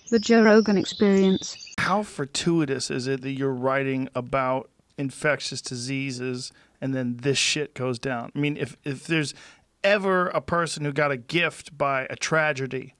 The Joe Rogan Experience. How fortuitous is it that you're writing about infectious diseases and then this shit goes down? I mean, if there's ever a person who got a gift by a tragedy.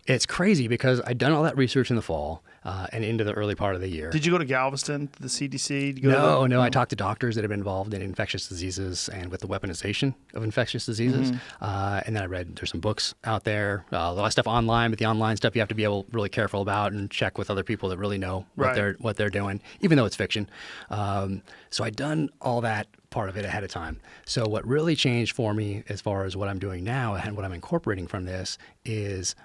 It's crazy because I'd done all that research in the fall and into the early part of the year. Did you go to Galveston, the CDC? Did you go no. I talked to doctors that have been involved in infectious diseases and with the weaponization of infectious diseases. And then there's some books out there, a lot of stuff online, but the online stuff you have to be really careful about and check with other people that really know what they're doing, even though it's fiction. So I'd done all that part of it ahead of time. So what really changed for me as far as what I'm doing now and what I'm incorporating from this is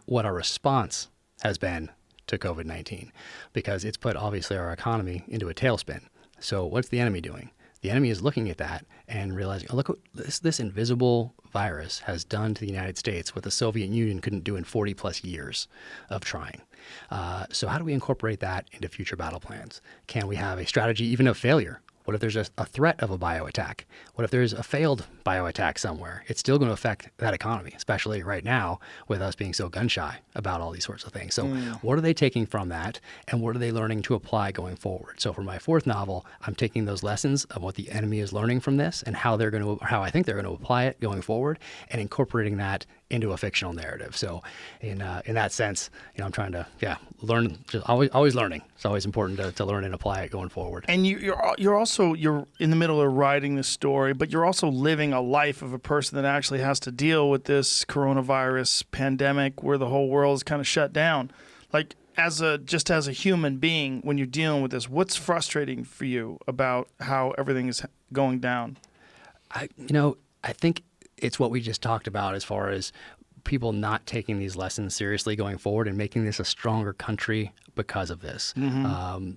what our response has been to COVID-19, because it's put obviously our economy into a tailspin. So what's the enemy doing? The enemy is looking at that and realizing, oh, look what this invisible virus has done to the United States what the Soviet Union couldn't do in 40 plus years of trying. So how do we incorporate that into future battle plans? Can we have a strategy even of failure? What if there's a threat of a bioattack? What if there's a failed bioattack somewhere? It's still going to affect that economy, especially right now with us being so gun shy about all these sorts of things. So what are they taking from that, and what are they learning to apply going forward? So for my fourth novel, I'm taking those lessons of what the enemy is learning from this and how I think they're going to apply it going forward, and incorporating that into a fictional narrative. So in that sense, I'm trying to learn, just always learning. It's always important to learn and apply it going forward. And you're also in the middle of writing this story, but you're also living a life of a person that actually has to deal with this coronavirus pandemic where the whole world is kind of shut down. Like as a human being, when you're dealing with this, what's frustrating for you about how everything is going down? I think it's what we just talked about as far as people not taking these lessons seriously going forward and making this a stronger country because of this.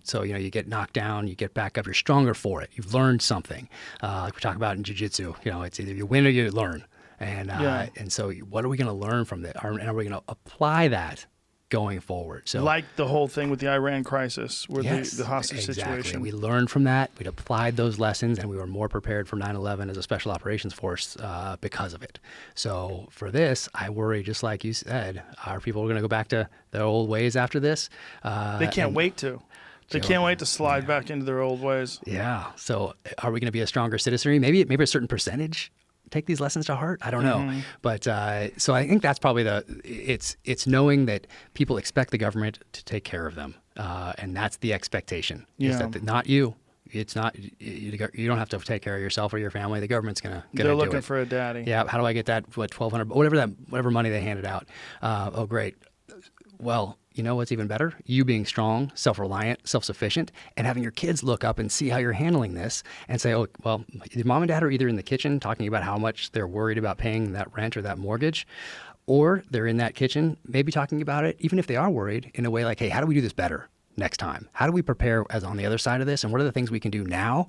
So, you get knocked down, you get back up, you're stronger for it. You've learned something. Like we talk about in jiu-jitsu, it's either you win or you learn. And so what are we going to learn from that? And are we going to apply that going forward? So, like the whole thing with the Iran crisis, where the hostage situation. We learned from that. We'd applied those lessons, and we were more prepared for 9/11 as a special operations force because of it. So for this, I worry, just like you said, are people going to go back to their old ways after this? They can't wait to. They can't wait to slide back into their old ways. Yeah. So are we going to be a stronger citizenry? Maybe a certain percentage take these lessons to heart. I don't know. But so I think that's probably it's knowing that people expect the government to take care of them. And that's the expectation. Is that not you. It's not, you don't have to take care of yourself or your family. The government's going to do it. They're looking for a daddy. Yeah. How do I get that, $1,200, whatever money they handed out? Oh, great. Well, you know what's even better? You being strong, self-reliant, self-sufficient, and having your kids look up and see how you're handling this and say, oh, well, your mom and dad are either in the kitchen talking about how much they're worried about paying that rent or that mortgage, or they're in that kitchen maybe talking about it, even if they are worried, in a way like, hey, how do we do this better next time? How do we prepare as on the other side of this? And what are the things we can do now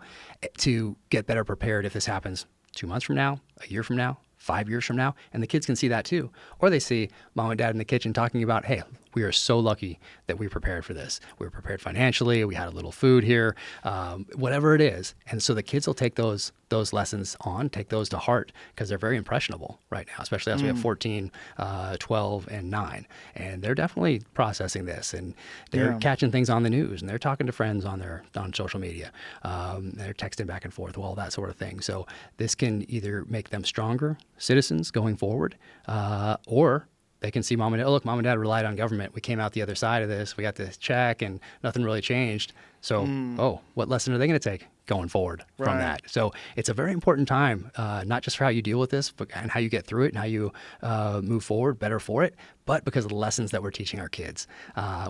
to get better prepared if this happens 2 months from now, a year from now, 5 years from now? And the kids can see that too. Or they see mom and dad in the kitchen talking about, hey, we are so lucky that we prepared for this. We were prepared financially. We had a little food here, whatever it is. And so the kids will take those lessons on, take those to heart, because they're very impressionable right now, especially as we have 14, 12, and 9. And they're definitely processing this, and they're catching things on the news, and they're talking to friends on social media. They're texting back and forth, all that sort of thing. So this can either make them stronger citizens going forward, or they can see mom and dad relied on government. We came out the other side of this. We got this check and nothing really changed. So, what lesson are they going to take going forward from that? So it's a very important time, not just for how you deal with this, but and how you get through it and how you move forward better for it, but because of the lessons that we're teaching our kids,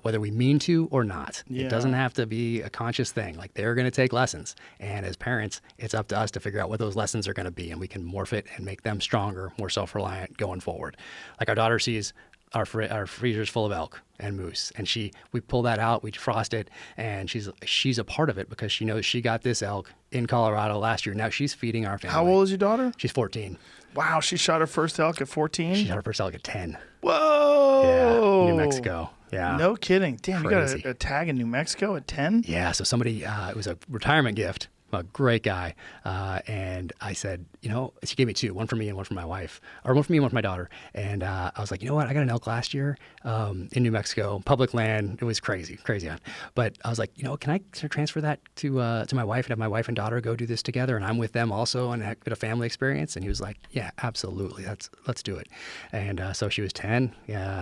whether we mean to or not. It doesn't have to be a conscious thing. Like, they're going to take lessons. And as parents, it's up to us to figure out what those lessons are going to be, and we can morph it and make them stronger, more self-reliant going forward. Like, our daughter sees our freezer's full of elk and moose, and we pull that out, we defrost it, and she's a part of it because she knows she got this elk in Colorado last year. Now she's feeding our family. How old is your daughter? She's 14. Wow, she shot her first elk at 14? She shot her first elk at 10. Whoa! Yeah, New Mexico. Yeah. No kidding. Damn, crazy. You got a tag in New Mexico at 10? Yeah, so somebody, it was a retirement gift a great guy. And I said, she gave me two, one for me and one for my wife, or one for me and one for my daughter. And I was like, you know what? I got an elk last year in New Mexico, public land. It was crazy on. But I was like, can I transfer that to my wife and have my wife and daughter go do this together? And I'm with them also and get a family experience. And he was like, yeah, absolutely. Let's do it. And so she was 10,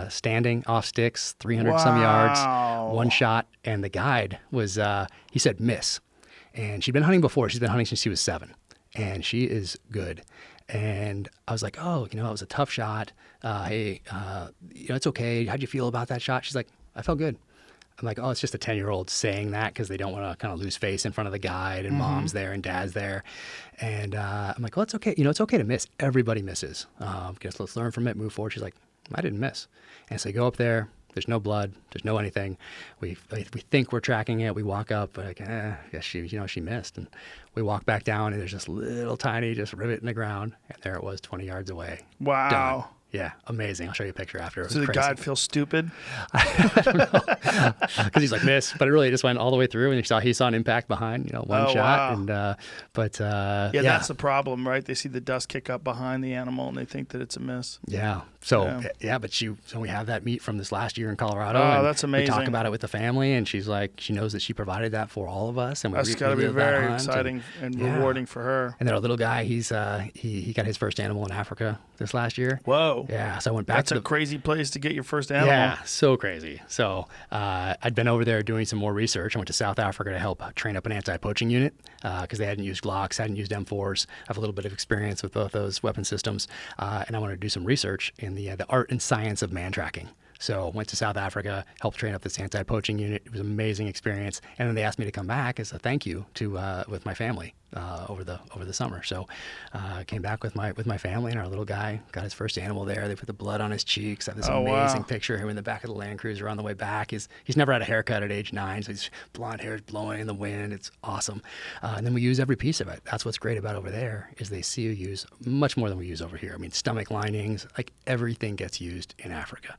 standing off sticks, 300 some yards, one shot. And the guide was, he said, miss. And she'd been hunting before. She's been hunting since she was 7. And she is good. And I was like, oh, it was a tough shot. Hey, it's okay. How'd you feel about that shot? She's like, I felt good. I'm like, oh, it's just a 10-year-old saying that because they don't want to kind of lose face in front of the guide and mom's there and dad's there. And I'm like, well, it's okay. It's okay to miss. Everybody misses. Guess let's learn from it, move forward. She's like, I didn't miss. And so I go up there. There's no blood. There's no anything. We think we're tracking it. We walk up, like, yes, she missed. And we walk back down, and there's this little tiny just rivet in the ground, and there it was, 20 yards away. Wow. Done. Yeah, amazing. I'll show you a picture after. So the guide feels stupid? I don't know. Because he's like, miss. But it really just went all the way through, and he saw an impact behind, one shot. Wow. And yeah, that's the problem, right? They see the dust kick up behind the animal, and they think that it's a miss. Yeah. So so we have that meet from this last year in Colorado. Oh, and that's amazing. We talk about it with the family, and she's like, she knows that she provided that for all of us, and that's got to be very exciting and rewarding for her. And then our little guy, he got his first animal in Africa this last year. Whoa. Yeah. So I went back. That's a crazy place to get your first animal. Yeah, so crazy. So I'd been over there doing some more research. I went to South Africa to help train up an anti-poaching unit because they hadn't used Glocks, hadn't used M4s. I have a little bit of experience with both those weapon systems, and I wanted to do some research in the art and science of man tracking. So went to South Africa, helped train up this anti-poaching unit. It was an amazing experience. And then they asked me to come back as a thank you to with my family over the summer. So came back with my family, and our little guy got his first animal there. They put the blood on his cheeks. I have this amazing picture of him in the back of the Land Cruiser on the way back. He's never had a haircut at age 9, so his blonde hair is blowing in the wind. It's awesome. And then we use every piece of it. That's what's great about over there is they see you use much more than we use over here. I mean, stomach linings, like everything gets used in Africa,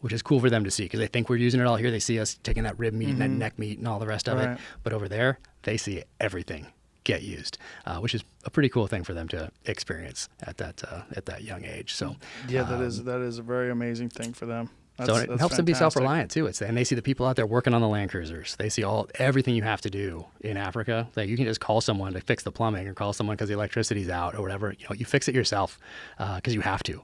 which is cool for them to see because they think we're using it all here. They see us taking that rib meat and that neck meat and all the rest of it. But over there, they see everything get used, which is a pretty cool thing for them to experience at that young age. So yeah, that is a very amazing thing for them. So it helps them be self-reliant too. And they see the people out there working on the Land Cruisers. They see everything you have to do in Africa. Like you can just call someone to fix the plumbing, or call someone because the electricity's out, or whatever. You fix it yourself because you have to.